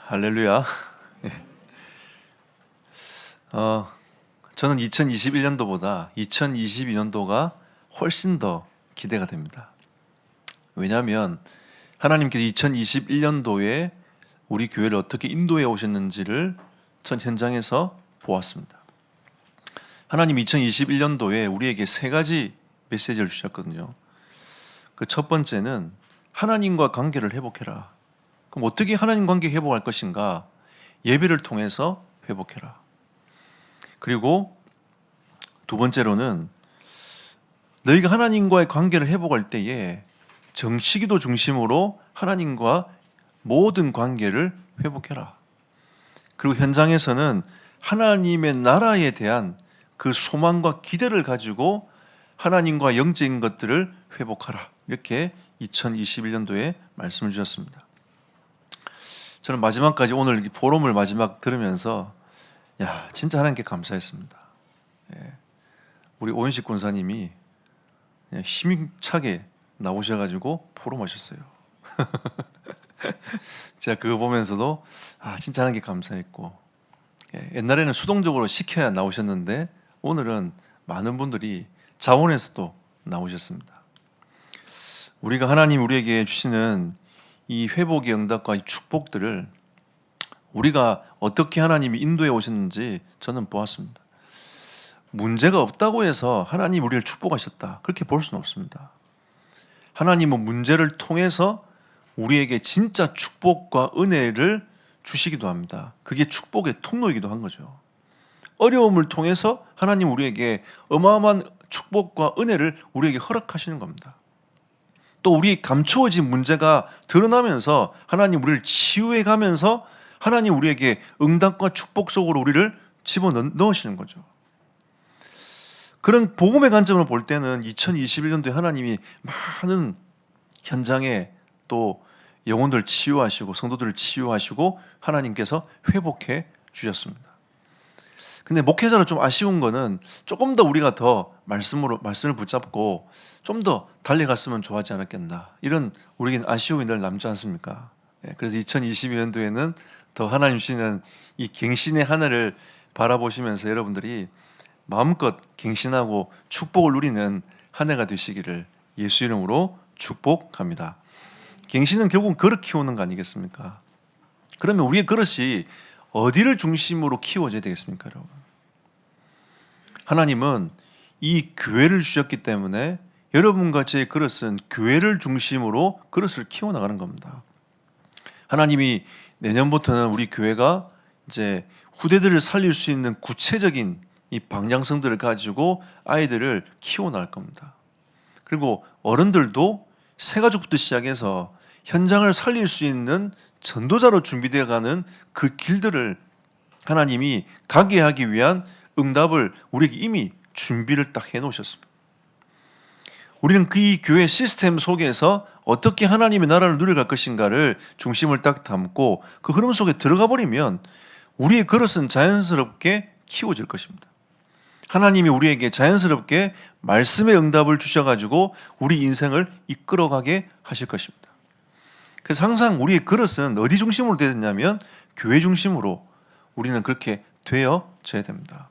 할렐루야. 저는 2021년도보다 2022년도가 훨씬 더 기대가 됩니다. 왜냐하면 하나님께서 2021년도에 우리 교회를 어떻게 인도해 오셨는지를 전 현장에서 보았습니다. 하나님 2021년도에 우리에게 세 가지 메시지를 주셨거든요. 그 첫 번째는 하나님과 관계를 회복해라. 그럼 어떻게 하나님 관계 회복할 것인가? 예배를 통해서 회복해라. 그리고 두 번째로는 너희가 하나님과의 관계를 회복할 때에 정식기도 중심으로 하나님과 모든 관계를 회복해라. 그리고 현장에서는 하나님의 나라에 대한 그 소망과 기대를 가지고 하나님과 영적인 것들을 회복하라. 이렇게 2021년도에 말씀을 주셨습니다. 저는 마지막까지 오늘 포럼을 마지막 들으면서 진짜 하나님께 감사했습니다. 우리 오윤식 권사님이 힘차게 나오셔가지고 포럼하셨어요. 제가 그거 보면서도 진짜 하나님께 감사했고, 옛날에는 수동적으로 시켜야 나오셨는데 오늘은 많은 분들이 자원에서도 나오셨습니다. 우리가 하나님 우리에게 주시는 이 회복의 응답과 이 축복들을 우리가 어떻게 하나님이 인도해 오셨는지 저는 보았습니다. 문제가 없다고 해서 하나님 우리를 축복하셨다, 그렇게 볼 수는 없습니다. 하나님은 문제를 통해서 우리에게 진짜 축복과 은혜를 주시기도 합니다. 그게 축복의 통로이기도 한 거죠. 어려움을 통해서 하나님 우리에게 어마어마한 축복과 은혜를 우리에게 허락하시는 겁니다. 또 우리 감추어진 문제가 드러나면서 하나님 우리를 치유해 가면서 하나님 우리에게 응답과 축복 속으로 우리를 집어넣으시는 거죠. 그런 복음의 관점으로 볼 때는 2021년도에 하나님이 많은 현장에 또 영혼들 치유하시고 성도들을 치유하시고 하나님께서 회복해 주셨습니다. 근데 목회자로 좀 아쉬운 거는 조금 더 우리가 더 말씀을 붙잡고 좀 더 달려갔으면 좋아하지 않았겠나, 이런 우리에게는 아쉬움이 늘 남지 않습니까? 그래서 2022년도에는 더 하나님 주시는 이 갱신의 하늘을 바라보시면서 여러분들이 마음껏 갱신하고 축복을 누리는 한 해가 되시기를 예수 이름으로 축복합니다. 갱신은 결국은 그릇 키우는 거 아니겠습니까? 그러면 우리의 그릇이 어디를 중심으로 키워져야 되겠습니까, 여러분? 하나님은 이 교회를 주셨기 때문에 여러분과 제 그릇은 교회를 중심으로 그릇을 키워나가는 겁니다. 하나님이 내년부터는 우리 교회가 이제 후대들을 살릴 수 있는 구체적인 이 방향성들을 가지고 아이들을 키워나갈 겁니다. 그리고 어른들도 새가족부터 시작해서 현장을 살릴 수 있는 전도자로 준비되어가는 그 길들을 하나님이 가게 하기 위한 응답을 우리에게 이미 준비를 딱 해놓으셨습니다. 우리는 그 교회 시스템 속에서 어떻게 하나님의 나라를 누려갈 것인가를 중심을 딱 담고 그 흐름 속에 들어가 버리면 우리의 그릇은 자연스럽게 키워질 것입니다. 하나님이 우리에게 자연스럽게 말씀의 응답을 주셔가지고 우리 인생을 이끌어가게 하실 것입니다. 그래서 항상 우리의 그릇은 어디 중심으로 되어야 되냐면 교회 중심으로 우리는 그렇게 되어져야 됩니다.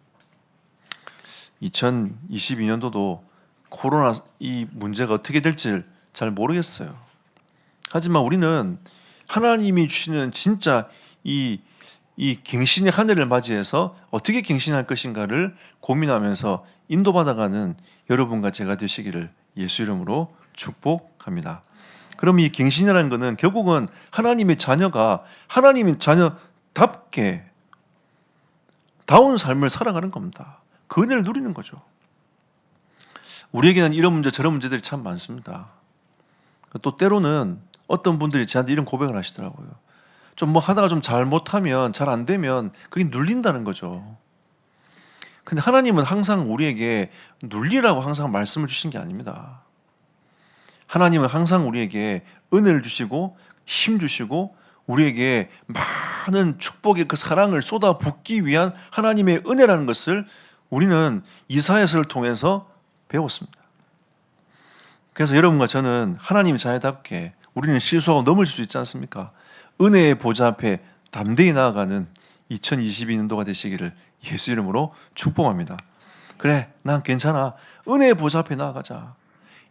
2022년도도 코로나 이 문제가 어떻게 될지 잘 모르겠어요. 하지만 우리는 하나님이 주시는 진짜 이 갱신의 한 해를 맞이해서 어떻게 갱신할 것인가를 고민하면서 인도받아가는 여러분과 제가 되시기를 예수 이름으로 축복합니다. 그럼 이 갱신이라는 것은 결국은 하나님의 자녀가 하나님의 자녀답게 다운 삶을 살아가는 겁니다. 그 은혜를 누리는 거죠. 우리에게는 이런 문제 저런 문제들이 참 많습니다. 또 때로는 어떤 분들이 저한테 이런 고백을 하시더라고요. 좀 뭐 하다가 좀 잘못하면 잘 안 되면 그게 눌린다는 거죠. 근데 하나님은 항상 우리에게 눌리라고 항상 말씀을 주신 게 아닙니다. 하나님은 항상 우리에게 은혜를 주시고 힘 주시고 우리에게 많은 축복의 그 사랑을 쏟아붓기 위한 하나님의 은혜라는 것을 우리는 이사야서를 통해서 배웠습니다. 그래서 여러분과 저는 하나님 자녀답게 우리는 실수하고 넘어질 수 있지 않습니까? 은혜의 보좌 앞에 담대히 나아가는 2022년도가 되시기를 예수 이름으로 축복합니다. 그래, 난 괜찮아. 은혜의 보좌 앞에 나아가자.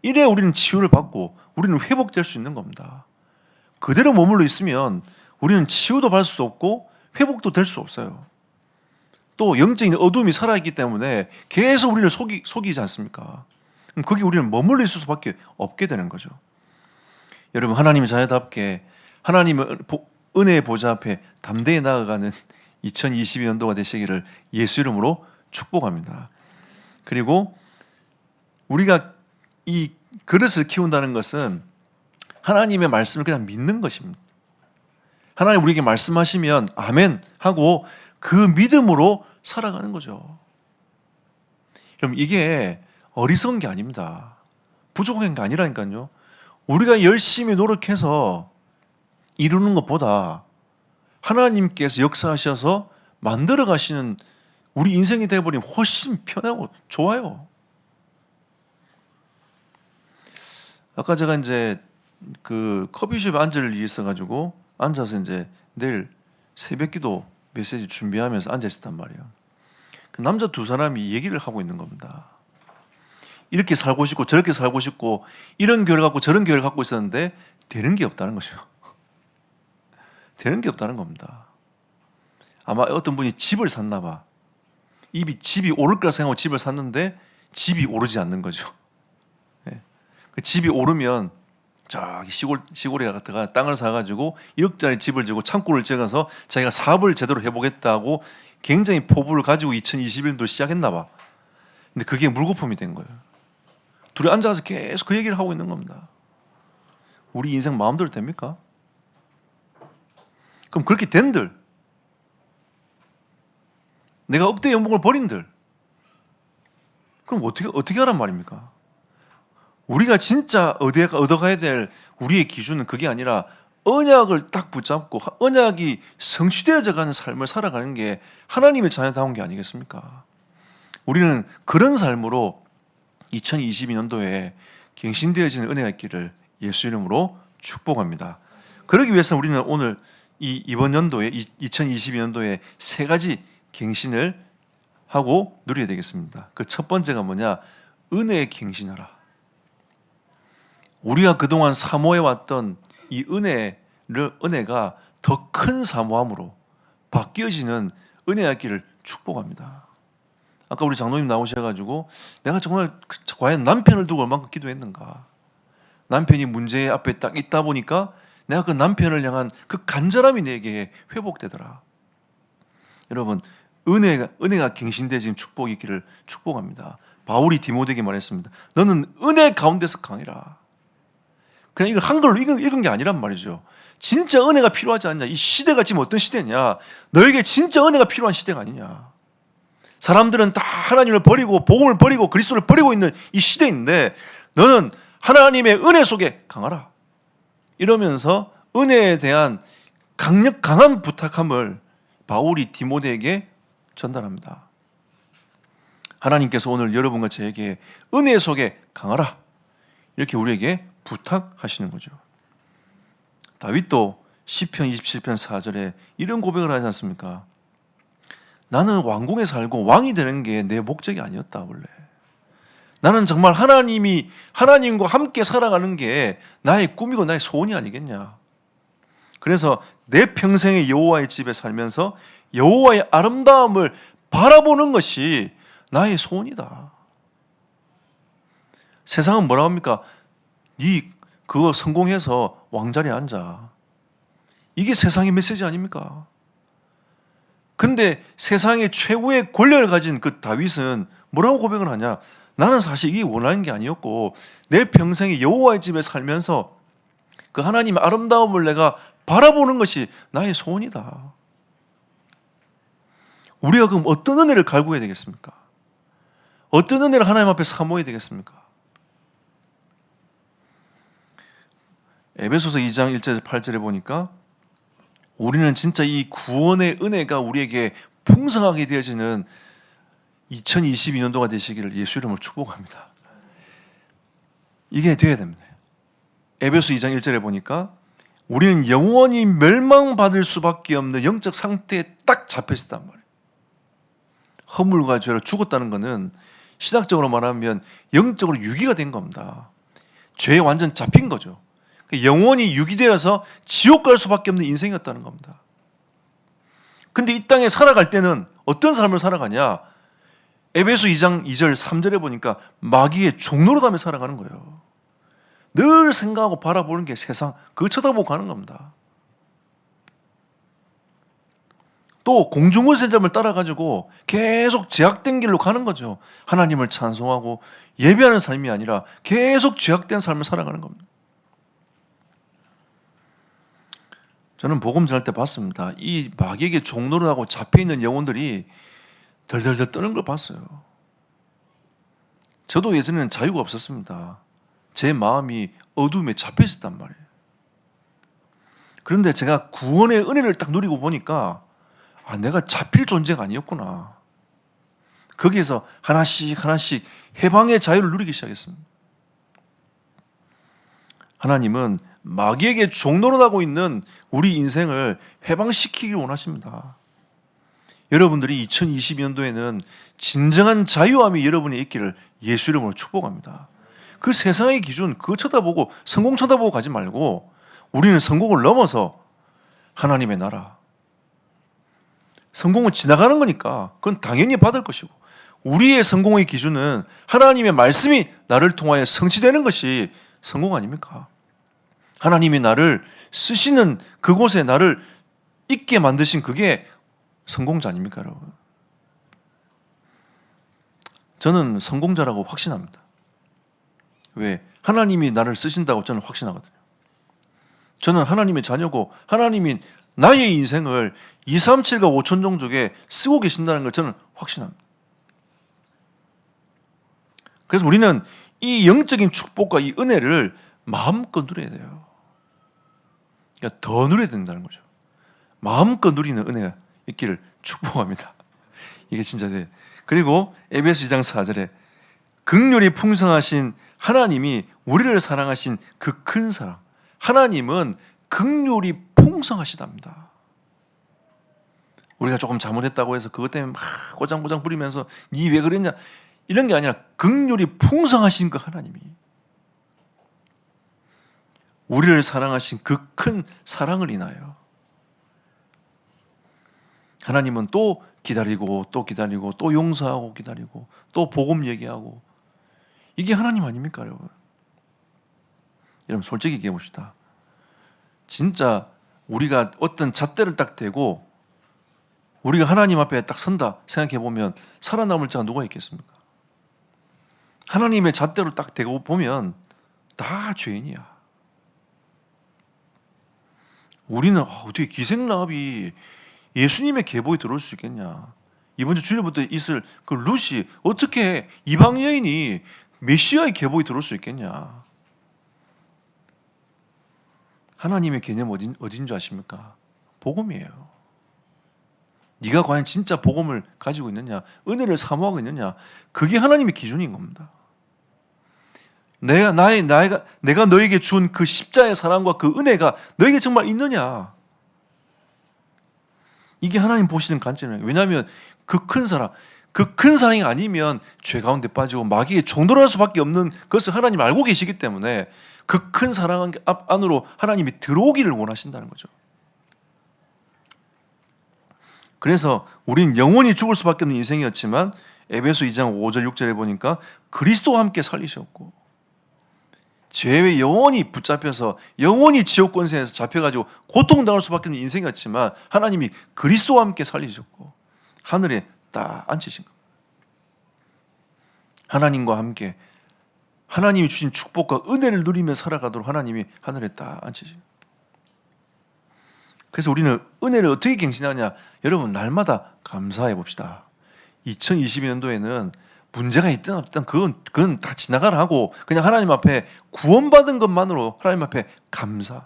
이래야 우리는 치유를 받고 우리는 회복될 수 있는 겁니다. 그대로 머물러 있으면 우리는 치유도 받을 수 없고 회복도 될 수 없어요. 또 영적인 어둠이 살아있기 때문에 계속 우리를 속이지 않습니까? 그럼 거기 우리는 머물러 있을 수밖에 없게 되는 거죠. 여러분, 하나님의 자녀답게 하나님의 은혜의 보좌 앞에 담대히 나아가는 2022년도가 되시기를 예수 이름으로 축복합니다. 그리고 우리가 이 그릇을 키운다는 것은 하나님의 말씀을 그냥 믿는 것입니다. 하나님 우리에게 말씀하시면 아멘 하고 그 믿음으로 살아가는 거죠. 그럼 이게 어리석은 게 아닙니다. 부족한 게 아니라니까요. 우리가 열심히 노력해서 이루는 것보다 하나님께서 역사하셔서 만들어 가시는 우리 인생이 되어버리면 훨씬 편하고 좋아요. 아까 제가 이제 그 커피숍에 앉을 일이 있어가지고 앉아서 이제 내일 새벽기도 메시지 준비하면서 앉아 있었단 말이에요. 그 남자 두 사람이 얘기를 하고 있는 겁니다. 이렇게 살고 싶고 저렇게 살고 싶고 이런 교회를 갖고 저런 교회를 갖고 있었는데 되는 게 없다는 거죠. 되는 게 없다는 겁니다. 아마 어떤 분이 집을 샀나 봐. 집이 오를 거라 생각하고 집을 샀는데 집이 오르지 않는 거죠. 네. 그 집이 오르면 저기 시골에 갔다가 땅을 사가지고 1억짜리 집을 지고 창고를 지어서 자기가 사업을 제대로 해보겠다고 굉장히 포부를 가지고 2021년도 시작했나 봐. 근데 그게 물거품이 된 거예요. 둘이 앉아서 계속 그 얘기를 하고 있는 겁니다. 우리 인생 마음대로 됩니까? 그럼 그렇게 된들, 내가 억대 연봉을 버린들, 그럼 어떻게 하란 말입니까? 우리가 진짜 얻어가야 될 우리의 기준은 그게 아니라 언약을 딱 붙잡고 언약이 성취되어져 가는 삶을 살아가는 게 하나님의 자녀다운 게 아니겠습니까? 우리는 그런 삶으로 2022년도에 갱신되어지는 은혜가 있기를 예수 이름으로 축복합니다. 그러기 위해서 우리는 오늘 이번 연도에 2022년도에 세 가지 갱신을 하고 누려야 되겠습니다. 그 첫 번째가 뭐냐? 은혜에 갱신하라. 우리가 그동안 사모해왔던 이 은혜가 더 큰 사모함으로 바뀌어지는 은혜였기를 축복합니다. 아까 우리 장로님 나오셔가지고 내가 정말 과연 남편을 두고 얼만큼 기도했는가? 남편이 문제 앞에 딱 있다 보니까 내가 그 남편을 향한 그 간절함이 내게 회복되더라. 여러분, 은혜가 갱신되어진 축복이 있기를 축복합니다. 바울이 디모데에게 말했습니다. 너는 은혜 가운데서 강해라. 그냥 이걸 한글로 읽은 게 아니란 말이죠. 진짜 은혜가 필요하지 않냐? 이 시대가 지금 어떤 시대냐? 너에게 진짜 은혜가 필요한 시대가 아니냐? 사람들은 다 하나님을 버리고 복음을 버리고 그리스도를 버리고 있는 이 시대인데 너는 하나님의 은혜 속에 강하라. 이러면서 은혜에 대한 강한 부탁함을 바울이 디모데에게 전달합니다. 하나님께서 오늘 여러분과 저에게 은혜 속에 강하라. 이렇게 우리에게 부탁하시는 거죠. 다윗도 시편 27편 4절에 이런 고백을 하지 않습니까? 나는 왕궁에 살고 왕이 되는 게 내 목적이 아니었다. 원래 나는 정말 하나님과 함께 살아가는 게 나의 꿈이고 나의 소원이 아니겠냐. 그래서 내 평생의 여호와의 집에 살면서 여호와의 아름다움을 바라보는 것이 나의 소원이다. 세상은 뭐라고 합니까? 그거 성공해서 왕자리에 앉아. 이게 세상의 메시지 아닙니까? 근데 세상의 최고의 권력을 가진 그 다윗은 뭐라고 고백을 하냐? 나는 사실 이게 원하는 게 아니었고 내 평생에 여호와의 집에 살면서 그 하나님의 아름다움을 내가 바라보는 것이 나의 소원이다. 우리가 그럼 어떤 은혜를 갈구해야 되겠습니까? 어떤 은혜를 하나님 앞에 사모해야 되겠습니까? 에베소서 2장 1절 8절에 보니까 우리는 진짜 이 구원의 은혜가 우리에게 풍성하게 되어지는 2022년도가 되시기를 예수 이름으로 축복합니다. 이게 되어야 됩니다. 에베소 2장 1절에 보니까 우리는 영원히 멸망받을 수밖에 없는 영적 상태에 딱 잡혀 있었단 말이에요. 허물과 죄로 죽었다는 것은 신학적으로 말하면 영적으로 유기가 된 겁니다. 죄에 완전 잡힌 거죠. 영원히 유기되어서 지옥 갈 수밖에 없는 인생이었다는 겁니다. 근데 이 땅에 살아갈 때는 어떤 삶을 살아가냐? 에베소 2장 2절 3절에 보니까 마귀의 종노릇하며 살아가는 거예요. 늘 생각하고 바라보는 게 세상, 그거 쳐다보고 가는 겁니다. 또 공중분쇄점을 따라가지고 계속 제약된 길로 가는 거죠. 하나님을 찬송하고 예배하는 삶이 아니라 계속 죄악된 삶을 살아가는 겁니다. 저는 복음 전할 때 봤습니다. 이 마귀에게 종노릇하고 잡혀있는 영혼들이 덜덜덜 떠는 걸 봤어요. 저도 예전에는 자유가 없었습니다. 제 마음이 어둠에 잡혀 있었단 말이에요. 그런데 제가 구원의 은혜를 딱 누리고 보니까 내가 잡힐 존재가 아니었구나. 거기에서 하나씩 하나씩 해방의 자유를 누리기 시작했습니다. 하나님은 마귀에게 종노릇하고 있는 우리 인생을 해방시키길 원하십니다. 여러분들이 2022년도에는 진정한 자유함이 여러분에 있기를 예수 이름으로 축복합니다. 그 세상의 기준, 그거 쳐다보고 성공 쳐다보고 가지 말고 우리는 성공을 넘어서 하나님의 나라, 성공은 지나가는 거니까 그건 당연히 받을 것이고, 우리의 성공의 기준은 하나님의 말씀이 나를 통하여 성취되는 것이 성공 아닙니까? 하나님이 나를 쓰시는 그곳에 나를 있게 만드신 그게 성공자 아닙니까, 여러분? 저는 성공자라고 확신합니다. 왜? 하나님이 나를 쓰신다고 저는 확신하거든요. 저는 하나님의 자녀고 하나님이 나의 인생을 237과 5천 종족에 쓰고 계신다는 걸 저는 확신합니다. 그래서 우리는 이 영적인 축복과 이 은혜를 마음껏 누려야 돼요. 그러니까 더 누려야 된다는 거죠. 마음껏 누리는 은혜가 있기를 축복합니다. 이게 진짜 돼. 그리고 에베소 2장 4절에 긍휼이 풍성하신 하나님이 우리를 사랑하신 그 큰 사랑. 하나님은 긍휼이 풍성하시답니다. 우리가 조금 잘못했다고 해서 그것 때문에 막 꼬장꼬장 부리면서 니 왜 그랬냐 이런 게 아니라 긍휼이 풍성하신 그 하나님이 우리를 사랑하신 그 큰 사랑을 인하여 하나님은 또 기다리고 또 기다리고 또 용서하고 기다리고 또 복음 얘기하고, 이게 하나님 아닙니까, 여러분? 여러분 솔직히 얘기해 봅시다. 진짜 우리가 어떤 잣대를 딱 대고 우리가 하나님 앞에 딱 선다 생각해 보면 살아남을 자가 누가 있겠습니까? 하나님의 잣대로 딱 대고 보면 다 죄인이야. 우리는 어떻게 기생라합이 예수님의 계보에 들어올 수 있겠냐? 이번 주 주일부터 있을 그 룻이 어떻게 이방 여인이 메시아의 계보에 들어올 수 있겠냐? 하나님의 개념 어딘 줄 아십니까? 복음이에요. 네가 과연 진짜 복음을 가지고 있느냐, 은혜를 사모하고 있느냐, 그게 하나님의 기준인 겁니다. 내가 너에게 준 그 십자의 사랑과 그 은혜가 너에게 정말 있느냐? 이게 하나님 보시는 관점이에요. 왜냐하면 그 큰 사랑, 그 큰 사랑이 아니면 죄 가운데 빠지고 마귀에 종돌할 수밖에 없는 것을 하나님 알고 계시기 때문에 그 큰 사랑 안으로 하나님이 들어오기를 원하신다는 거죠. 그래서 우린 영원히 죽을 수밖에 없는 인생이었지만 에베소 2장 5절 6절에 보니까 그리스도와 함께 살리셨고, 죄에 영원히 붙잡혀서 영원히 지옥 권세에서 잡혀가지고 고통당할 수밖에 없는 인생이었지만 하나님이 그리스도와 함께 살리셨고 하늘에 딱 앉히신 겁니다. 하나님과 함께 하나님이 주신 축복과 은혜를 누리며 살아가도록 하나님이 하늘에 딱 앉히신 겁니다. 그래서 우리는 은혜를 어떻게 갱신하냐? 여러분 날마다 감사해 봅시다. 2022년도에는 문제가 있든 없든 그건 다 지나가라 하고 그냥 하나님 앞에 구원받은 것만으로 하나님 앞에 감사.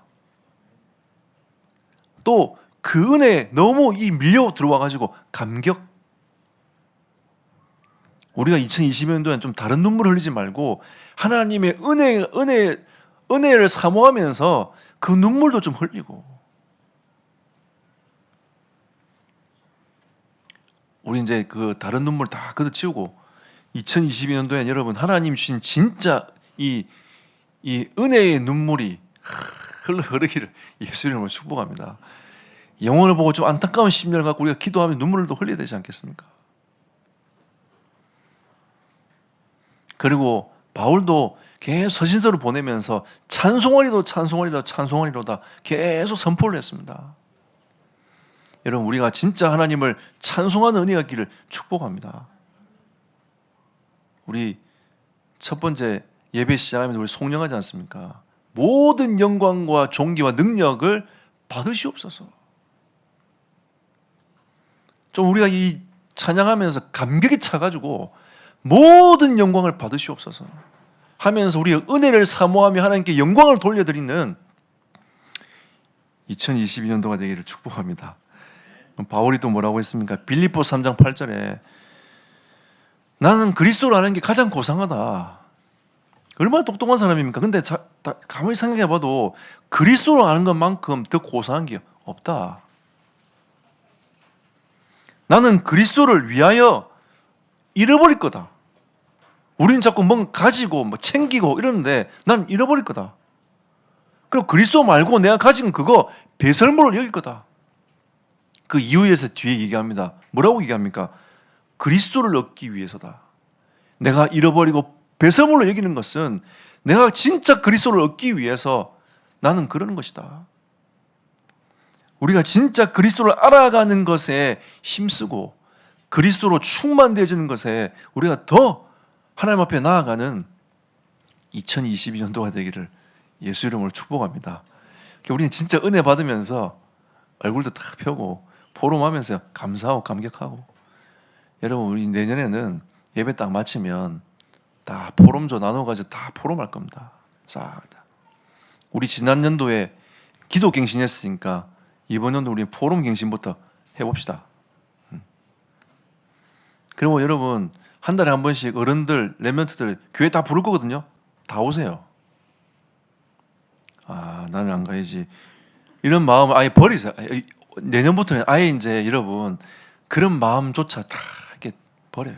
또 그 은혜에 너무 밀려 들어와가지고 감격. 우리가 2020년도에는 좀 다른 눈물을 흘리지 말고 하나님의 은혜를 사모하면서 그 눈물도 좀 흘리고, 우리 이제 그 다른 눈물 다 걷어치우고 2022년도에 여러분 하나님 주신 진짜 이 은혜의 눈물이 흐르기를 예수 이름으로 축복합니다. 영혼을 보고 좀 안타까운 심령을 갖고 우리가 기도하면 눈물을 또 흘려야 되지 않겠습니까? 그리고 바울도 계속 서신서를 보내면서 찬송하리로다 계속 선포를 했습니다. 여러분, 우리가 진짜 하나님을 찬송하는 은혜가 있기를 축복합니다. 우리 첫 번째 예배 시작하면서 우리 송영하지 않습니까? 모든 영광과 존귀와 능력을 받으시옵소서. 좀 우리가 이 찬양하면서 감격이 차가지고 모든 영광을 받으시옵소서 하면서 우리가 은혜를 사모하며 하나님께 영광을 돌려드리는 2022년도가 되기를 축복합니다. 바울이 또 뭐라고 했습니까? 빌립보 3장 8절에 나는 그리스도를 아는 게 가장 고상하다. 얼마나 똑똑한 사람입니까? 근데 가만히 생각해 봐도 그리스도를 아는 것만큼 더 고상한 게 없다. 나는 그리스도를 위하여 잃어버릴 거다. 우리는 자꾸 뭔가 가지고 뭐 챙기고 이러는데 난 잃어버릴 거다. 그리고 그리스도 말고 내가 가진 그거 배설물을 여길 거다. 그 이유에서 뒤에 얘기합니다. 뭐라고 얘기합니까? 그리스도를 얻기 위해서다. 내가 잃어버리고 배설물로 여기는 것은 내가 진짜 그리스도를 얻기 위해서 나는 그러는 것이다. 우리가 진짜 그리스도를 알아가는 것에 힘쓰고 그리스도로 충만되어지는 것에 우리가 더 하나님 앞에 나아가는 2022년도가 되기를 예수 이름으로 축복합니다. 우리는 진짜 은혜 받으면서 얼굴도 딱 펴고 포럼하면서 감사하고 감격하고, 여러분 우리 내년에는 예배 딱 마치면 다 포럼조 나눠가지고 다 포럼할 겁니다. 싹 다. 우리 지난 연도에 기도 갱신했으니까 이번 연도 우리 포럼 갱신부터 해봅시다. 그리고 여러분 한 달에 한 번씩 어른들, 렘넌트들 교회 다 부를 거거든요. 다 오세요. 아, 나는 안 가야지. 이런 마음을 아예 버리세요. 내년부터는 아예 이제 여러분 그런 마음조차 다 이렇게 버려요.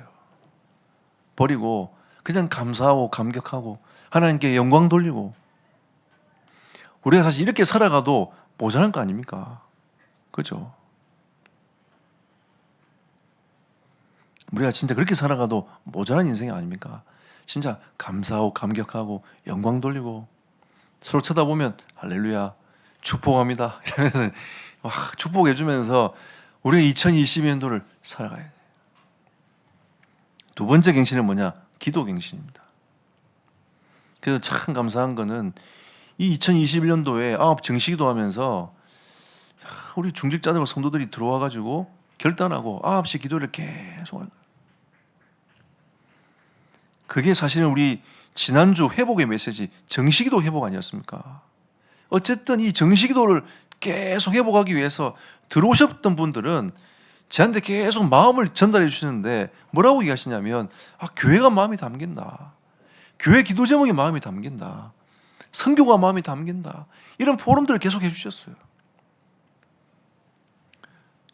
버리고 그냥 감사하고 감격하고 하나님께 영광 돌리고. 우리가 사실 이렇게 살아가도 모자란 거 아닙니까? 그죠? 우리가 진짜 그렇게 살아가도 모자란 인생이 아닙니까? 진짜 감사하고 감격하고 영광 돌리고 서로 쳐다보면 할렐루야 축복합니다 이러면서 막 축복해 주면서 우리가 2022년도를 살아가야 돼요. 두 번째 갱신은 뭐냐? 기도 갱신입니다. 그래서 참 감사한 거는 이 2021년도에 정식기도 하면서 우리 중직자들과 성도들이 들어와 가지고 결단하고 9시 기도를 계속 하는 거예요. 그게 사실은 우리 지난주 회복의 메시지 정식기도 회복 아니었습니까? 어쨌든 이 정식기도를 계속 회복하기 위해서 들어오셨던 분들은 저한테 계속 마음을 전달해 주시는데 뭐라고 얘기하시냐면 교회가 마음이 담긴다. 교회 기도 제목이 마음이 담긴다. 선교가 마음이 담긴다. 이런 포럼들을 계속 해주셨어요.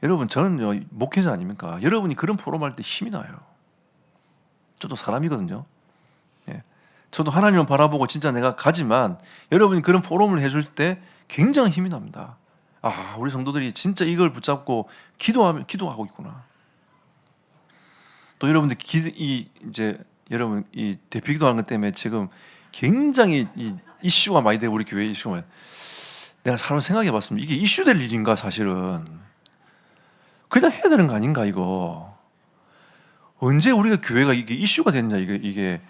여러분 저는요 목회자 아닙니까? 여러분이 그런 포럼 할 때 힘이 나요. 저도 사람이거든요. 예. 저도 하나님을 바라보고 진짜 내가 가지만 여러분이 그런 포럼을 해줄 때 굉장히 힘이 납니다. 우리 성도들이 진짜 이걸 붙잡고 기도하고 있구나. 또 여러분들 여러분 이 대표 기도하는 것 때문에 지금 굉장히 이 이슈가 많이 되고 우리 교회 이슈가 내가 사람 생각해봤습니다. 이게 이슈 될 일인가 사실은 그냥 해야 되는 거 아닌가 이거. 언제 우리가 교회가 이게 이슈가 됐냐 이게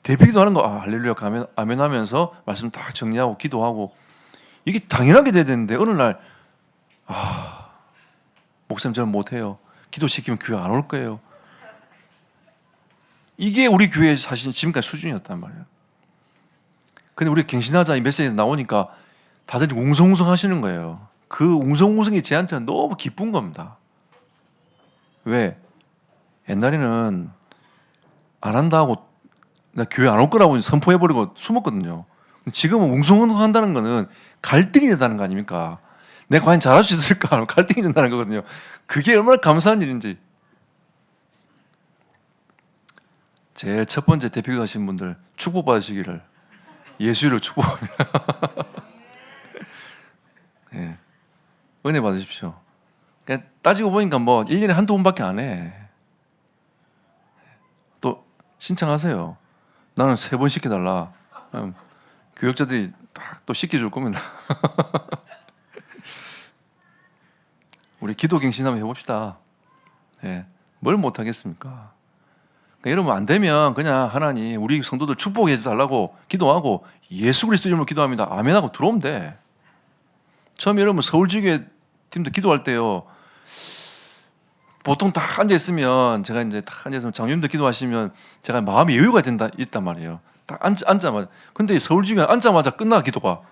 대표 기도하는 거 할렐루야 아멘 하면서 말씀 다 정리하고 기도하고 이게 당연하게 돼야 되는데 어느 날 목사님 저는 못해요. 기도시키면 교회 안 올 거예요. 이게 우리 교회의 사실 지금까지 수준이었단 말이에요. 근데 우리 갱신하자 이 메시지 나오니까 다들 웅성웅성 하시는 거예요. 그 웅성웅성이 제한테는 너무 기쁜 겁니다. 왜? 옛날에는 안 한다고 나 교회 안 올 거라고 선포해버리고 숨었거든요. 지금은 웅성웅성한다는 거는 갈등이 된다는 거 아닙니까? 내가 과연 잘할 수 있을까? 갈등이 된다는 거거든요. 그게 얼마나 감사한 일인지. 제일 첫 번째 대표기도 하신 분들 축복받으시기를 예수를 축복합니다. 네. 은혜 받으십시오. 그러니까 따지고 보니까 뭐 1년에 한두 번밖에 안 해. 또 신청하세요. 나는 3번 시켜달라. 교역자들이 딱 또 시켜줄 겁니다. 우리 기도갱신 한번 해봅시다. 네. 뭘 못하겠습니까? 그러니까 여러분 안 되면 그냥 하나님 우리 성도들 축복해 달라고 기도하고 예수 그리스도 이름으로 기도합니다. 아멘하고 들어오면 돼. 처음에 여러분 서울지교회 팀도 기도할 때요. 보통 다 앉아있으면 제가 이제 다 앉아있으면 장로님들 기도하시면 제가 마음의 여유가 있단 말이에요. 딱 앉자마자. 근데 서울지교회 앉자마자 끝나 기도가.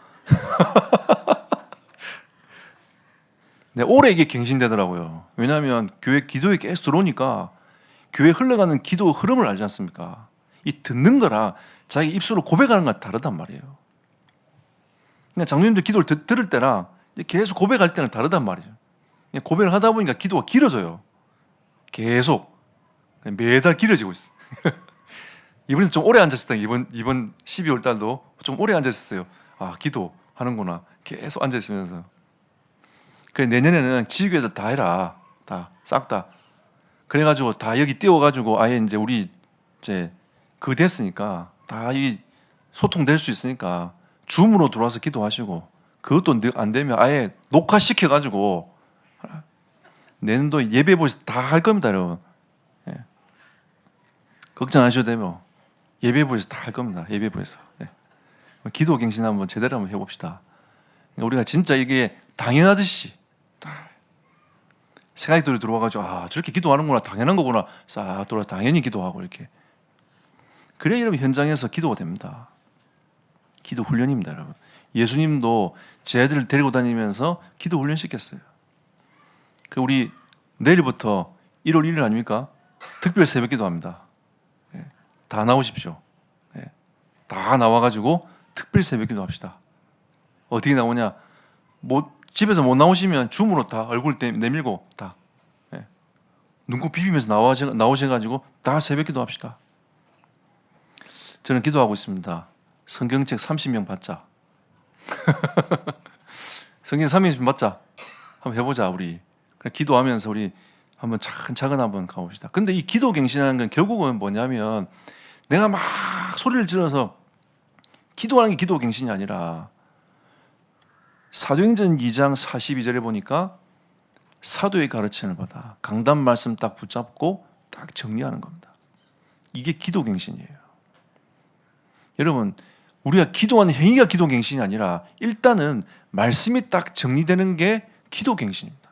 네, 오래 이게 갱신되더라고요. 왜냐하면 교회 기도에 계속 들어오니까 교회 흘러가는 기도 흐름을 알지 않습니까? 이 듣는 거랑 자기 입술로 고백하는 건 다르단 말이에요. 그냥 장로님들 기도를 들을 때랑 계속 고백할 때는 다르단 말이죠. 고백을 하다 보니까 기도가 길어져요. 계속 매달 길어지고 있어. 이번에 좀 오래 앉았을 때 이번 12월 달도 좀 오래 앉았었어요. 아, 기도하는구나. 계속 앉아 있으면서. 그래 내년에는 지교회도 다 해라. 다 싹 다. 그래가지고 다 여기 띄워가지고 아예 이제 우리 이제 그거 됐으니까 다 이 소통될 수 있으니까 줌으로 들어와서 기도하시고 그것도 안 되면 아예 녹화시켜가지고 내년도 예배 보시 다 할 겁니다, 여러분. 예. 걱정 안 하셔도 되면 예배 보에서 다 할 겁니다. 예배 보에서. 예. 기도갱신 한번 제대로 한번 해봅시다. 우리가 진짜 이게 당연하듯이 생각이 들어와가지고 아 저렇게 기도하는구나 당연한 거구나 싹 돌아 당연히 기도하고 이렇게 그래야 여러분 현장에서 기도가 됩니다. 기도 훈련입니다, 여러분. 예수님도 제 애들을 데리고 다니면서 기도 훈련 시켰어요. 그리고 우리 내일부터 1월 1일 아닙니까? 특별 새벽 기도합니다. 예. 다 나오십시오. 예. 다 나와가지고 특별 새벽 기도합시다. 어떻게 나오냐? 집에서 못 나오시면 줌으로 다 얼굴 내밀고 다 예. 눈곱 비비면서 나오셔가지고 다 새벽 기도합시다. 저는 기도하고 있습니다. 성경책 30명 받자. 성경 30명 받자. 한번 해보자 우리. 그래, 기도하면서 우리 한번 차근차근 한번 가봅시다. 근데 이 기도갱신하는 건 결국은 뭐냐면 내가 막 소리를 질러서 기도하는 게 기도갱신이 아니라 사도행전 2장 42절에 보니까 사도의 가르침을 받아 강단 말씀 딱 붙잡고 딱 정리하는 겁니다. 이게 기도갱신이에요. 여러분 우리가 기도하는 행위가 기도갱신이 아니라 일단은 말씀이 딱 정리되는 게 기도갱신입니다.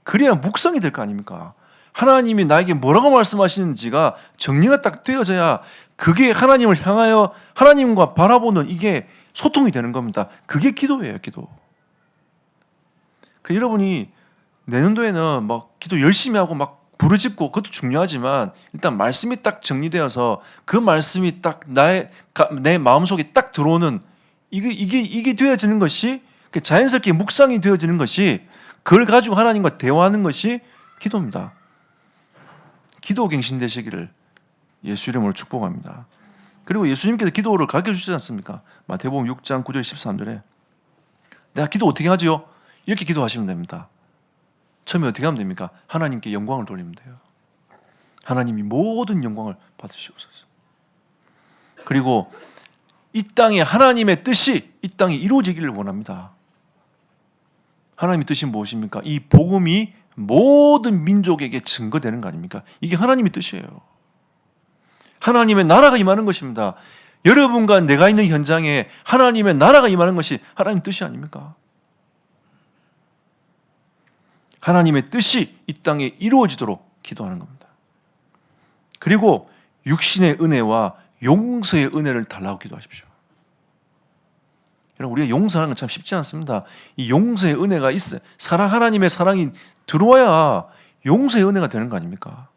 그래야 묵상이 될 거 아닙니까? 하나님이 나에게 뭐라고 말씀하시는지가 정리가 딱 되어져야 그게 하나님을 향하여 하나님과 바라보는 이게 소통이 되는 겁니다. 그게 기도예요, 기도. 그러니까 여러분이 내년도에는 막 기도 열심히 하고 막 부르짖고 그것도 중요하지만 일단 말씀이 딱 정리되어서 그 말씀이 딱 내 마음속에 딱 들어오는 이게 되어지는 것이 자연스럽게 묵상이 되어지는 것이 그걸 가지고 하나님과 대화하는 것이 기도입니다. 기도갱신 되시기를 예수 이름으로 축복합니다. 그리고 예수님께서 기도를 가르쳐 주시지 않습니까? 마태복음 6장 9절 13절에 내가 기도 어떻게 하지요? 이렇게 기도하시면 됩니다. 처음에 어떻게 하면 됩니까? 하나님께 영광을 돌리면 돼요. 하나님이 모든 영광을 받으시옵소서. 그리고 이 땅에 하나님의 뜻이 이 땅에 이루어지기를 원합니다. 하나님의 뜻이 무엇입니까? 이 복음이 모든 민족에게 증거되는 거 아닙니까? 이게 하나님의 뜻이에요. 하나님의 나라가 임하는 것입니다. 여러분과 내가 있는 현장에 하나님의 나라가 임하는 것이 하나님의 뜻이 아닙니까? 하나님의 뜻이 이 땅에 이루어지도록 기도하는 겁니다. 그리고 육신의 은혜와 용서의 은혜를 달라고 기도하십시오. 여러분 우리가 용서하는 건 참 쉽지 않습니다. 이 용서의 은혜가 있어요. 하나님의 사랑이 들어와야 용서의 은혜가 되는 거 아닙니까?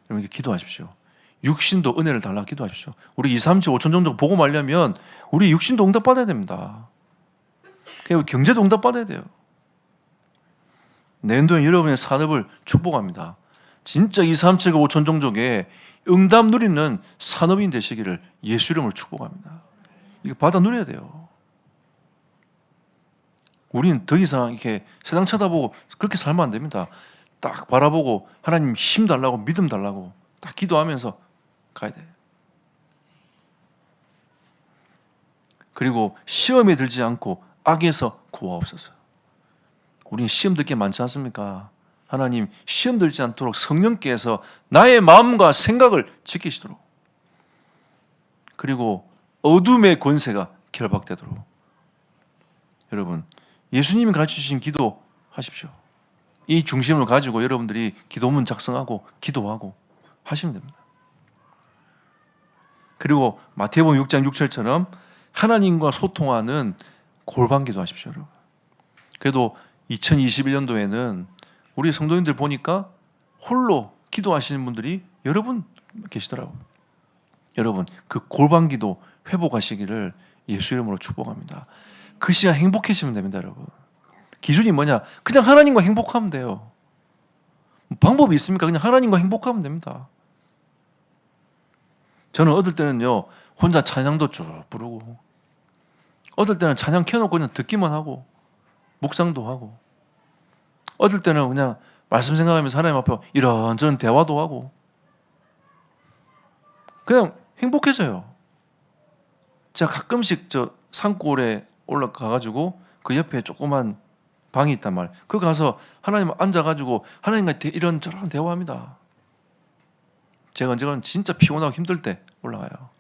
여러분 이렇게 기도하십시오. 육신도 은혜를 달라 기도하십시오. 우리 2, 3, 7, 5천 정도 보고 말려면 우리 육신도 응답받아야 됩니다. 그리고 경제도 응답받아야 돼요. 내년도에 여러분의 산업을 축복합니다. 진짜 2, 3, 7, 5천 종족의 응답 누리는 산업인 되시기를 예수 이름으로 축복합니다. 이거 받아 누려야 돼요. 우리는 더 이상 이렇게 세상 쳐다보고 그렇게 살면 안 됩니다. 딱 바라보고 하나님 힘 달라고 믿음 달라고 딱 기도하면서 가야 돼요. 그리고 시험에 들지 않고 악에서 구하옵소서. 우리는 시험 들 게 많지 않습니까? 하나님 시험 들지 않도록 성령께서 나의 마음과 생각을 지키시도록, 그리고 어둠의 권세가 결박되도록. 여러분, 예수님이 가르치신 기도 하십시오. 이 중심을 가지고 여러분들이 기도문 작성하고 기도하고 하시면 됩니다. 그리고 마태복음 6장 6절처럼 하나님과 소통하는 골방 기도하십시오. 여러분. 그래도 2021년도에는 우리 성도님들 보니까 홀로 기도하시는 분들이 여러분 계시더라고요. 여러분, 그 골방 기도 회복하시기를 예수 이름으로 축복합니다. 그 시간 행복해지면 됩니다, 여러분. 기준이 뭐냐? 그냥 하나님과 행복하면 돼요. 방법이 있습니까? 그냥 하나님과 행복하면 됩니다. 저는 어떨 때는요, 혼자 찬양도 쭉 부르고, 어떨 때는 찬양 켜놓고 그냥 듣기만 하고, 묵상도 하고, 어떨 때는 그냥 말씀 생각하면서 하나님 앞에 이런저런 대화도 하고, 그냥 행복해져요. 제가 가끔씩 저 산골에 올라가가지고 그 옆에 조그만 방이 있단 말이에요. 그 가서 하나님 앉아가지고 하나님과 이런저런 대화합니다. 제가 언젠가는 진짜 피곤하고 힘들 때 올라가요.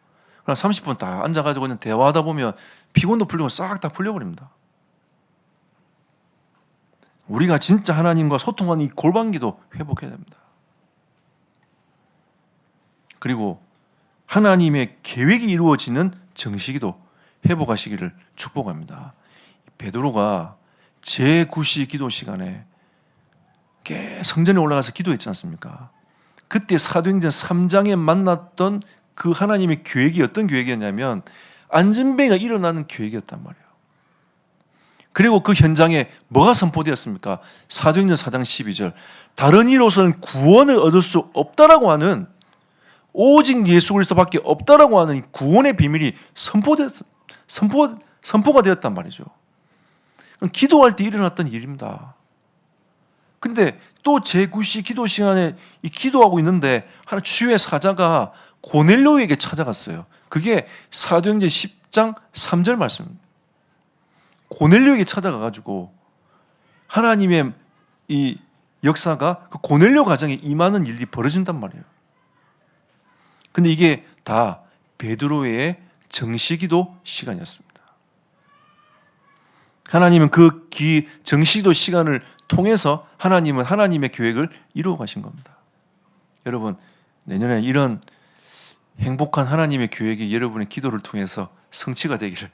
그럼 30분 딱 앉아가지고 그냥 대화하다 보면 피곤도 풀리고 싹 다 풀려버립니다. 우리가 진짜 하나님과 소통하는 이 골방기도 회복해야 됩니다. 그리고 하나님의 계획이 이루어지는 정식기도 회복하시기를 축복합니다. 베드로가 제9시 기도 시간에 성전에 올라가서 기도했지 않습니까? 그때 사도행전 3장에 만났던 그 하나님의 계획이 어떤 계획이었냐면 안전뱅이가 일어나는 계획이었단 말이에요. 그리고 그 현장에 뭐가 선포되었습니까? 사도행전 4장 12절, 다른 이로서는 구원을 얻을 수 없다라고 하는, 오직 예수 그리스도밖에 없다라고 하는 구원의 비밀이 선포가 되었단 말이죠. 기도할 때 일어났던 일입니다. 근데 또 제9시 기도 시간에 이 기도하고 있는데 하나 주의 사자가 고넬료에게 찾아갔어요. 그게 사도행전 10장 3절 말씀입니다. 고넬료에게 찾아가가지고 하나님의 이 역사가 그 고넬료 가정에 임하는 일이 벌어진단 말이에요. 근데 이게 다 베드로의 정시기도 시간이었습니다. 하나님은 그 정시기도 시간을 통해서 하나님은 하나님의 계획을 이루어 가신 겁니다. 여러분, 내년에 이런 행복한 하나님의 계획이 여러분의 기도를 통해서 성취가 되기를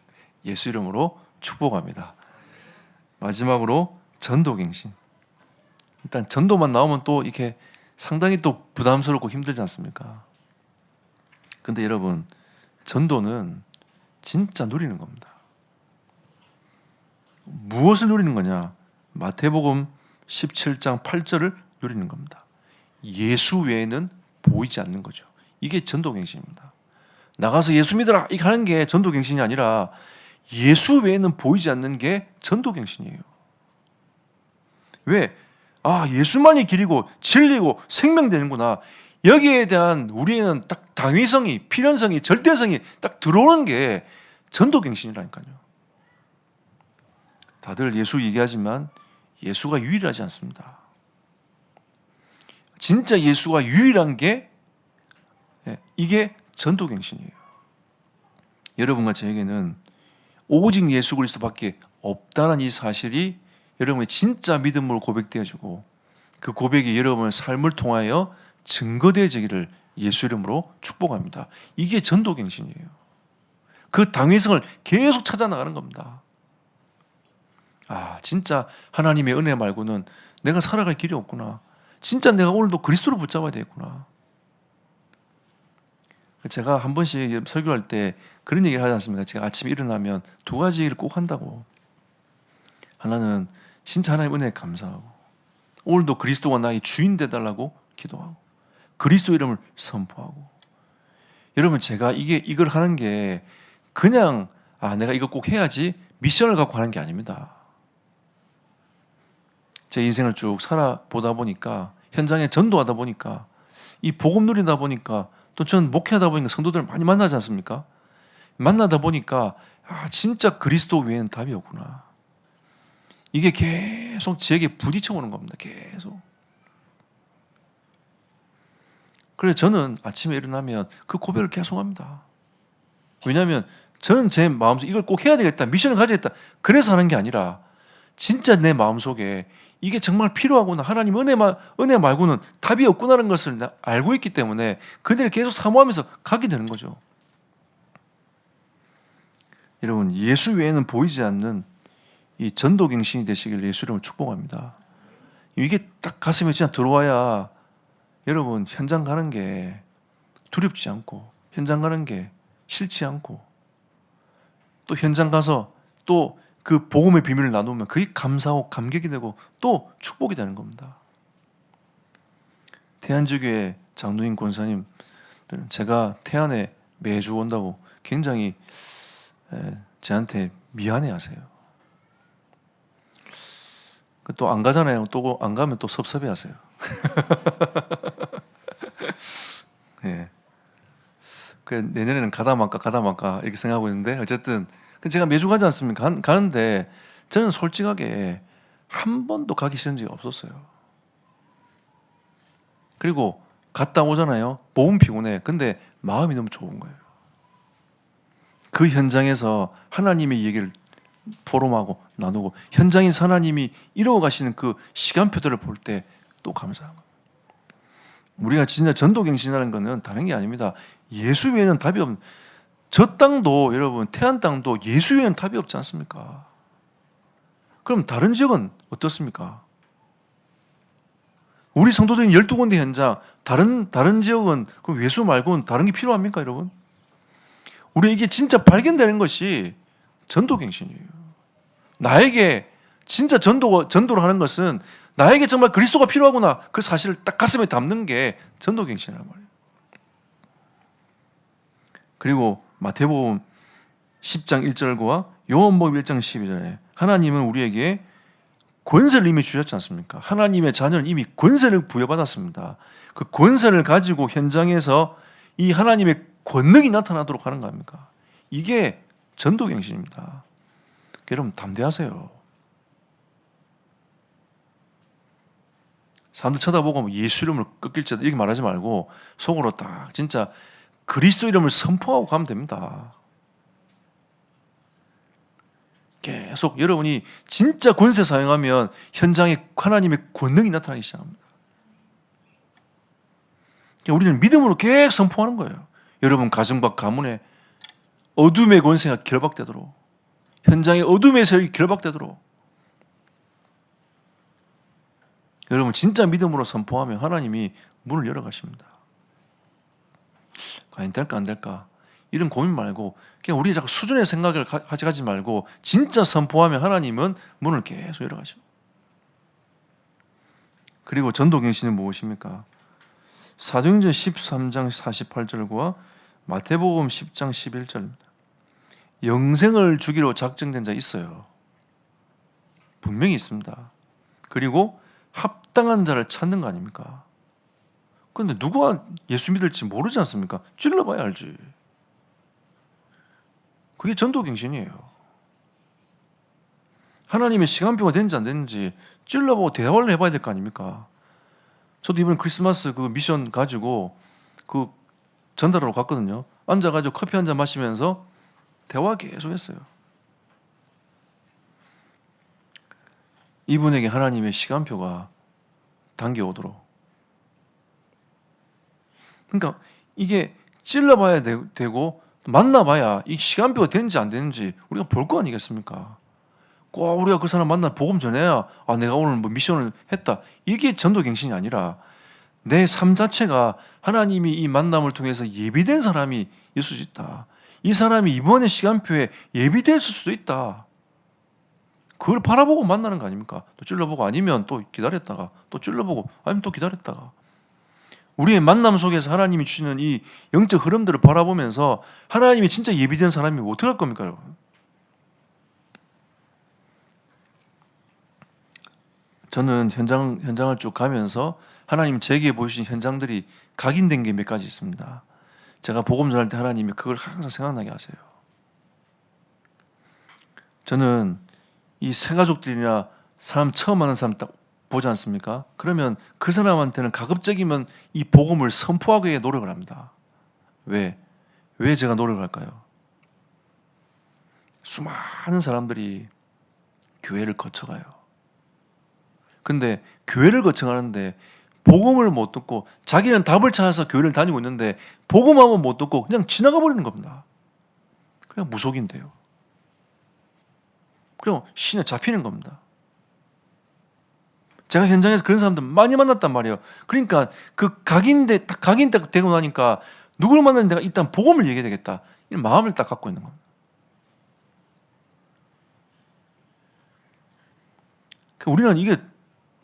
예수 이름으로 축복합니다. 마지막으로 전도갱신. 일단 전도만 나오면 또 이렇게 상당히 또 부담스럽고 힘들지 않습니까? 근데 여러분, 전도는 진짜 누리는 겁니다. 무엇을 누리는 거냐? 마태복음 17장 8절을 누리는 겁니다. 예수 외에는 보이지 않는 거죠. 이게 전도갱신입니다. 나가서 예수 믿어라 이렇게 하는 게 전도갱신이 아니라 예수 외에는 보이지 않는 게 전도갱신이에요. 왜? 예수만이 길이고 진리고 생명되는구나. 여기에 대한 우리는 딱 당위성이, 필연성이, 절대성이 딱 들어오는 게 전도갱신이라니까요. 다들 예수 얘기하지만 예수가 유일하지 않습니다. 진짜 예수가 유일한 게 이게 전도갱신이에요. 여러분과 저에게는 오직 예수 그리스도밖에 없다는 이 사실이 여러분의 진짜 믿음으로 고백되어지고 그 고백이 여러분의 삶을 통하여 증거되어지기를 예수 이름으로 축복합니다. 이게 전도갱신이에요. 그 당위성을 계속 찾아나가는 겁니다. 진짜 하나님의 은혜 말고는 내가 살아갈 길이 없구나. 진짜 내가 오늘도 그리스도를 붙잡아야 되겠구나. 제가 한 번씩 설교할 때 그런 얘기를 하지 않습니까? 제가 아침에 일어나면 두 가지 얘기를 꼭 한다고. 하나는 진짜 하나님 은혜에 감사하고, 오늘도 그리스도가 나의 주인 되달라고 기도하고, 그리스도 이름을 선포하고. 여러분, 제가 이걸 하는 게 그냥 내가 이거 꼭 해야지 미션을 갖고 하는 게 아닙니다. 제 인생을 쭉 살아보다 보니까, 현장에 전도하다 보니까, 이 복음 누리다 보니까, 또 저는 목회하다 보니까 성도들을 많이 만나지 않습니까? 만나다 보니까 진짜 그리스도 외에는 답이 없구나. 이게 계속 저에게 부딪혀 오는 겁니다. 계속. 그래서 저는 아침에 일어나면 그 고백을 계속 합니다. 왜냐하면 저는 제 마음속에 이걸 꼭 해야 되겠다, 미션을 가져야겠다, 그래서 하는 게 아니라 진짜 내 마음속에 이게 정말 필요하구나, 하나님 은혜 말고는 답이 없구나라는 것을 알고 있기 때문에 그들을 계속 사모하면서 가게 되는 거죠. 여러분, 예수 외에는 보이지 않는 이 전도갱신이 되시길 예수 이름으로 축복합니다. 이게 딱 가슴에 진짜 들어와야 여러분 현장 가는 게 두렵지 않고, 현장 가는 게 싫지 않고, 또 현장 가서 또 그 복음의 비밀을 나누면 그게 감사하고 감격이 되고 또 축복이 되는 겁니다. 태안지교회 장로님 권사님, 제가 태안에 매주 온다고 굉장히 저한테 미안해하세요. 또 안 가잖아요. 또 안 가면 또 섭섭해하세요. 예. 그래, 내년에는 가다 말까 이렇게 생각하고 있는데, 어쨌든 제가 매주 가지 않습니까? 가는데 저는 솔직하게 한 번도 가기 싫은 적이 없었어요. 그리고 갔다 오잖아요. 몸은 피곤해. 근데 마음이 너무 좋은 거예요. 그 현장에서 하나님의 얘기를 포럼하고 나누고, 현장에서 하나님이 이루어 가시는 그 시간표들을 볼 때 또 감사하고. 우리가 진짜 전도갱신이라는 것은 다른 게 아닙니다. 예수 외에는 답이 없는, 저 땅도, 여러분 태안 땅도 예수 외에는 답이 없지 않습니까? 그럼 다른 지역은 어떻습니까? 우리 성도들인 12군데 현장, 다른 지역은 그럼 예수 말고는 다른 게 필요합니까, 여러분? 우리 이게 진짜 발견되는 것이 전도갱신이에요. 나에게 진짜 전도를 하는 것은 나에게 정말 그리스도가 필요하구나, 그 사실을 딱 가슴에 담는 게 전도갱신이란 말이에요. 그리고 마태복음 10장 1절과 요한복음 1장 12절에 하나님은 우리에게 권세를 이미 주셨지 않습니까? 하나님의 자녀는 이미 권세를 부여받았습니다. 그 권세를 가지고 현장에서 이 하나님의 권능이 나타나도록 하는 거 아닙니까? 이게 전도갱신입니다. 여러분 담대하세요. 사람들 쳐다보고 예수 이름을 꺾일지다 이렇게 말하지 말고 속으로 딱 진짜 그리스도 이름을 선포하고 가면 됩니다. 계속 여러분이 진짜 권세 사용하면 현장에 하나님의 권능이 나타나기 시작합니다. 우리는 믿음으로 계속 선포하는 거예요. 여러분 가정 밖 가문에 어둠의 권세가 결박되도록, 현장의 어둠의 세력이 결박되도록, 여러분 진짜 믿음으로 선포하면 하나님이 문을 열어가십니다. 과연 될까 안 될까 이런 고민 말고 그냥 우리 자꾸 수준의 생각을 가져가지 말고 진짜 선포하면 하나님은 문을 계속 열어가십니다. 그리고 전도갱신은 무엇입니까? 사도행전 13장 48절과 마태복음 10장 11절입니다. 영생을 주기로 작정된 자 있어요. 분명히 있습니다. 그리고 합당한 자를 찾는 거 아닙니까? 그런데 누가 예수 믿을지 모르지 않습니까? 찔러봐야 알지. 그게 전도갱신이에요. 하나님의 시간표가 됐는지 안 됐는지 찔러보고 대화를 해봐야 될 거 아닙니까? 저도 이번 크리스마스 그 미션 가지고 그 전달하러 갔거든요. 앉아가지고 커피 한 잔 마시면서 대화 계속 했어요. 이분에게 하나님의 시간표가 당겨오도록. 그러니까 이게 찔러봐야 되고 만나봐야 이 시간표가 되는지 안 되는지 우리가 볼 거 아니겠습니까? 꼭 우리가 그 사람 만나 복음 전해야 내가 오늘 뭐 미션을 했다. 이게 전도갱신이 아니라 내 삶 자체가 하나님이 이 만남을 통해서 예비된 사람이 있을 수 있다. 이 사람이 이번에 시간표에 예비됐을 수도 있다. 그걸 바라보고 만나는 거 아닙니까? 또 찔러보고 아니면 또 기다렸다가 또 찔러보고 아니면 또 기다렸다가 우리의 만남 속에서 하나님이 주시는 이 영적 흐름들을 바라보면서 하나님이 진짜 예비된 사람이면 어떻게 할 겁니까, 여러분? 저는 현장을 쭉 가면서 하나님 제게 보여주신 현장들이 각인된 게 몇 가지 있습니다. 제가 복음 전할 때 하나님이 그걸 항상 생각나게 하세요. 저는 이 새 가족들이나 사람 처음 만난 사람 딱 보지 않습니까? 그러면 그 사람한테는 가급적이면 이 복음을 선포하기 위해 노력을 합니다. 왜? 왜 제가 노력을 할까요? 수많은 사람들이 교회를 거쳐가요. 근데 교회를 거쳐가는데 복음을 못 듣고 자기는 답을 찾아서 교회를 다니고 있는데 복음하면 못 듣고 그냥 지나가 버리는 겁니다. 그냥 무속인데요. 그럼 신에 잡히는 겁니다. 제가 현장에서 그런 사람들 많이 만났단 말이에요. 그러니까 그 각인 딱 되고 나니까 누굴 만나는 내가 일단 복음을 얘기해야 되겠다. 이런 마음을 딱 갖고 있는 겁니다. 우리는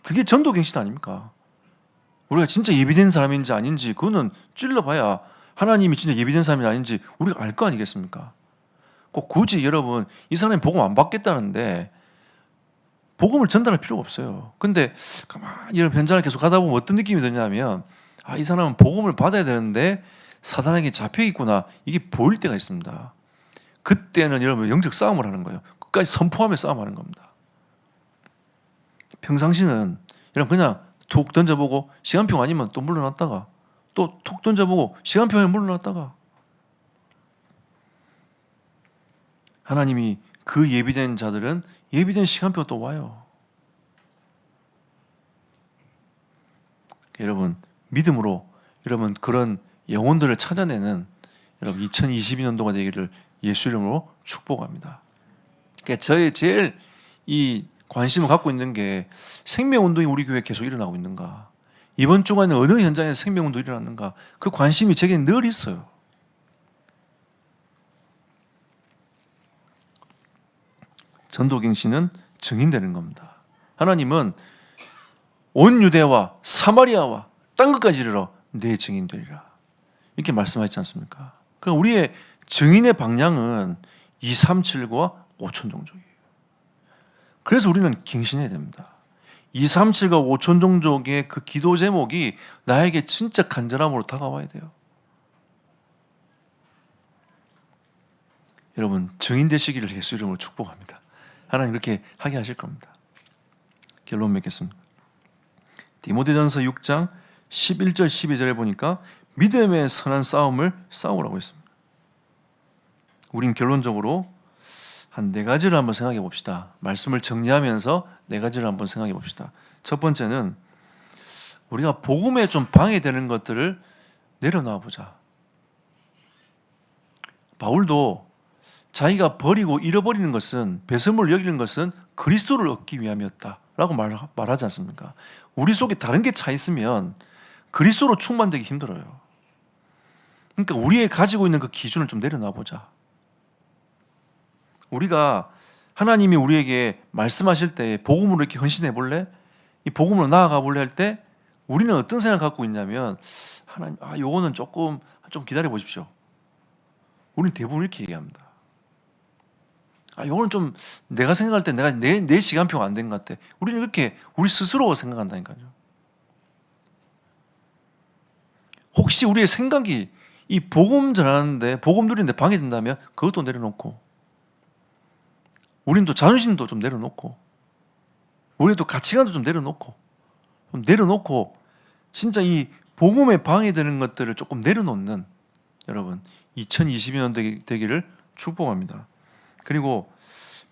그게 전도갱신 아닙니까? 우리가 진짜 예비된 사람인지 아닌지 그거는 찔러봐야 하나님이 진짜 예비된 사람이 아닌지 우리가 알 거 아니겠습니까? 꼭 굳이 여러분 이 사람이 복음 안 받겠다는데 복음을 전달할 필요가 없어요. 근데 가만히 이런 현장을 계속 가다 보면 어떤 느낌이 드냐면 이 사람은 복음을 받아야 되는데 사단에게 잡혀 있구나 이게 보일 때가 있습니다. 그때는 여러분 영적 싸움을 하는 거예요. 끝까지 선포하며 싸움하는 겁니다. 평상시는 여러분 그냥 툭 던져보고 시간표 아니면 또 물러났다가 또 툭 던져보고 시간표에 물러났다가 하나님이 그 예비된 자들은 예비된 시간표가 또 와요. 여러분 믿음으로 여러분 그런 영혼들을 찾아내는 여러분 2022년도가 되기를 예수 이름으로 축복합니다. 그러니까 저의 제일 이 관심을 갖고 있는 게 생명운동이 우리 교회에 계속 일어나고 있는가, 이번 주간에 어느 현장에서 생명운동이 일어났는가, 그 관심이 제게 늘 있어요. 전도갱신은 증인되는 겁니다. 하나님은 온 유대와 사마리아와 땅 끝까지 이르러 내 증인 되리라 이렇게 말씀하셨지 않습니까? 그럼 우리의 증인의 방향은 237과 5천 종족이에요. 그래서 우리는 갱신해야 됩니다. 237과 5천 종족의 그 기도 제목이 나에게 진짜 간절함으로 다가와야 돼요. 여러분 증인 되시기를 예수 이름으로 축복합니다. 하나님 그렇게 하게 하실 겁니다. 결론 맺겠습니다. 디모데전서 6장 11절 12절에 보니까 믿음의 선한 싸움을 싸우라고 했습니다. 우린 결론적으로 한 네 가지를 한번 생각해 봅시다. 말씀을 정리하면서 네 가지를 한번 생각해 봅시다. 첫 번째는 우리가 복음에 좀 방해되는 것들을 내려놔 보자. 바울도 자기가 버리고 잃어버리는 것은, 배설물을 여기는 것은 그리스도를 얻기 위함이었다라고 말하지 않습니까? 우리 속에 다른 게 차 있으면 그리스도로 충만되기 힘들어요. 그러니까 우리의 가지고 있는 그 기준을 좀 내려놔 보자. 우리가 하나님이 우리에게 말씀하실 때 복음으로 이렇게 헌신해 볼래? 이 복음으로 나아가 볼래 할 때 우리는 어떤 생각을 갖고 있냐면 하나님, 요거는 좀 기다려 보십시오. 우리는 대부분 이렇게 얘기합니다. 요거는 좀 내가 생각할 때 내 시간표가 안 된 것 같아. 우리는 이렇게 우리 스스로 생각한다니까요. 혹시 우리의 생각이 이 복음 전하는데, 복음 누리는데 방해된다면 그것도 내려놓고, 우리는 또 자존심도 좀 내려놓고, 우리는 또 가치관도 좀 내려놓고 진짜 이 복음에 방해되는 것들을 조금 내려놓는 여러분 2022년 되기를 축복합니다. 그리고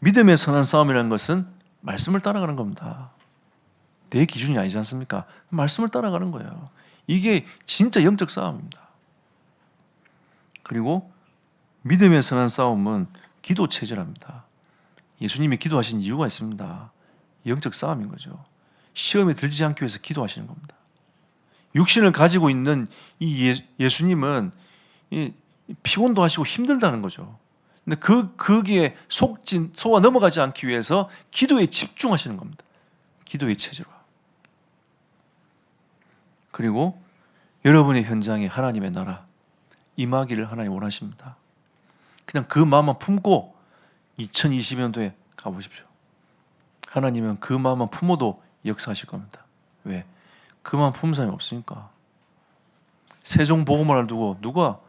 믿음의 선한 싸움이라는 것은 말씀을 따라가는 겁니다. 내 기준이 아니지 않습니까? 말씀을 따라가는 거예요. 이게 진짜 영적 싸움입니다. 그리고 믿음의 선한 싸움은 기도 체질합니다. 예수님이 기도하신 이유가 있습니다. 영적 싸움인 거죠. 시험에 들지 않기 위해서 기도하시는 겁니다. 육신을 가지고 있는 이 예수님은 이 피곤도 하시고 힘들다는 거죠. 근데 거기에 속아 넘어가지 않기 위해서 기도에 집중하시는 겁니다. 기도의 체질화. 그리고 여러분의 현장에 하나님의 나라 임하기를 하나님 원하십니다. 그냥 그 마음만 품고 2020년도에 가보십시오. 하나님은 그 마음만 품어도 역사하실 겁니다. 왜? 그 마음 품은 사람이 없으니까. 세종보고만을 두고 누가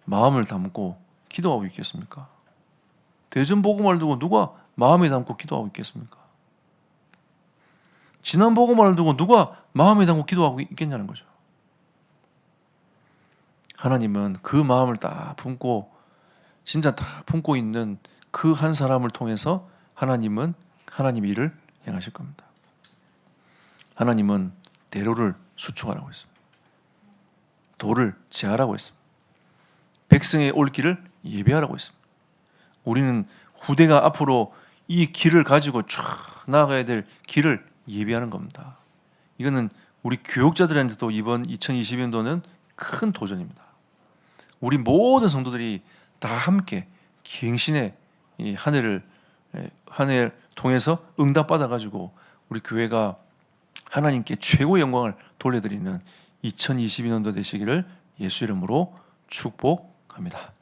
마음을 담고 기도하고 있겠습니까? 대전보고만을 두고 누가 마음에 담고 기도하고 있겠습니까? 지난보고만을 두고 누가 마음에 담고 기도하고 있겠냐는 거죠. 하나님은 그 마음을 딱 품고 진짜 다 품고 있는 그 한 사람을 통해서 하나님은 하나님의 일을 행하실 겁니다. 하나님은 대로를 수축하라고 했습니다. 도를 제하라고 했습니다. 백성의 올 길을 예비하라고 했습니다. 우리는 후대가 앞으로 이 길을 가지고 쫙 나아가야 될 길을 예비하는 겁니다. 이거는 우리 교육자들한테도 이번 2020년도는 큰 도전입니다. 우리 모든 성도들이 다 함께 갱신의 이 한 해를 통해서 응답받아 가지고 우리 교회가 하나님께 최고의 영광을 돌려드리는 2022년도 되시기를 예수 이름으로 축복합니다.